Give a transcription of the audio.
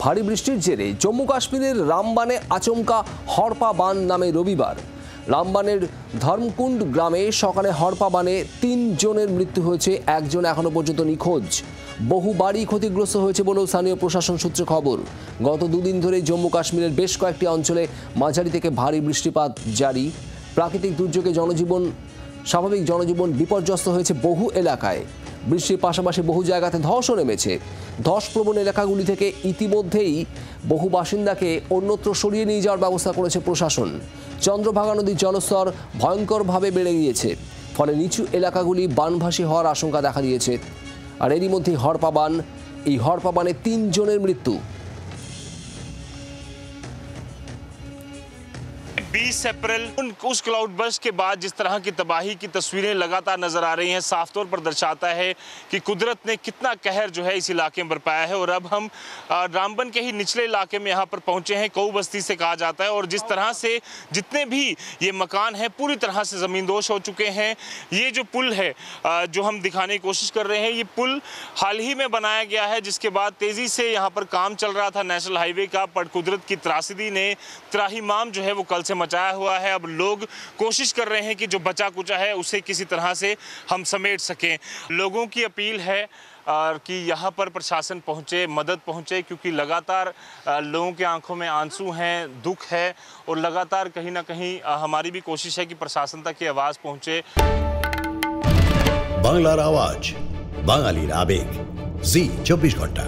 ভারী বৃষ্টির জেরে জম্মু কাশ্মীরের রামবানে আচমকা হরপা বান নামে রবিবার। রামবানের ধর্মকুণ্ড গ্রামে সকালে হরপা বানে ৩ জনের মৃত্যু হয়েছে, একজন এখনো পর্যন্ত নিখোঁজ। বহু বাড়ি ক্ষতিগ্রস্ত হয়েছে বলেও স্থানীয় প্রশাসন সূত্রে খবর। গত দুদিন ধরে জম্মু কাশ্মীরের বেশ কয়েকটি অঞ্চলে মাঝারি থেকে ভারী বৃষ্টিপাত জারি। প্রাকৃতিক দুর্যোগে স্বাভাবিক জনজীবন বিপর্যস্ত হয়েছে বহু এলাকায়। বৃষ্টির পাশাপাশি বহু জায়গাতে ধসও নেমেছে। ধসপ্রবণ এলাকাগুলি থেকে ইতিমধ্যেই বহু বাসিন্দাকে অন্যত্র সরিয়ে নিয়ে যাওয়ার ব্যবস্থা করেছে প্রশাসন। চন্দ্রভাগা নদীর জলস্তর ভয়ঙ্করভাবে বেড়ে গিয়েছে, ফলে নিচু এলাকাগুলি বানভাসী হওয়ার আশঙ্কা দেখা দিয়েছে। আর এরই মধ্যে এই হরপা বানে ৩ জনের মৃত্যু। 20 अप्रैल उस क्लाउड बर्स्ट के बाद जिस तरह की तबाही की तस्वीरें लगातार नजर आ रही हैं, साफ तौर पर दर्शाता है कि कुदरत ने कितना कहर जो है इस इलाके में बरपाया है। और अब हम रामबन के ही निचले इलाके में यहाँ पर पहुंचे हैं, कऊ बस्ती से कहा जाता है। और जिस तरह से जितने भी ये मकान हैं पूरी तरह से ज़मींदोज हो चुके हैं। ये जो पुल है जो हम दिखाने की कोशिश कर रहे हैं, ये पुल हाल ही में बनाया गया है, जिसके बाद तेज़ी से यहाँ पर काम चल रहा था नेशनल हाईवे का, पर कुदरत की त्रासदी ने त्राहिमाम जो है वो कल से मचाया हुआ है। अब लोग कोशिश कर रहे हैं कि जो बचा कुचा है उसे किसी तरह से हम समेट सकें। लोगों की अपील है कि यहाँ पर प्रशासन पहुँचे, मदद पहुँचे, क्योंकि लगातार लोगों की आंखों में आंसू हैं, दुख है। और लगातार कहीं ना कहीं हमारी भी कोशिश है कि प्रशासन तक ये आवाज़ पहुँचे। बांग्लार आवाज, बांगालीर आवेग, जी 24 घंटा।